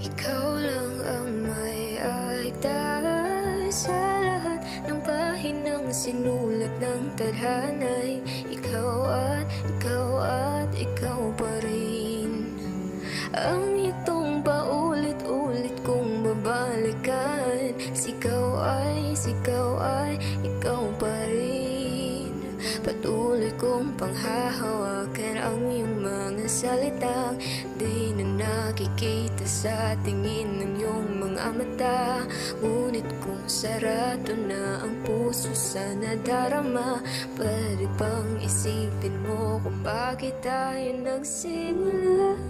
Ikaw lang ang may agda sa lahat ng pahinang sinulat ng tadhana'y ikaw pa rin. Ang itong paulit-ulit kong babalikan, Sigaw ay ikaw pa rin. Patuloy kong panghahawakan ang iyong mga salitang di na nakikita sa tingin ng iyong mga mata. Ngunit kung sarado na ang puso sa nadarama, pwede bang isipin mo kung bakit tayo nagsimula?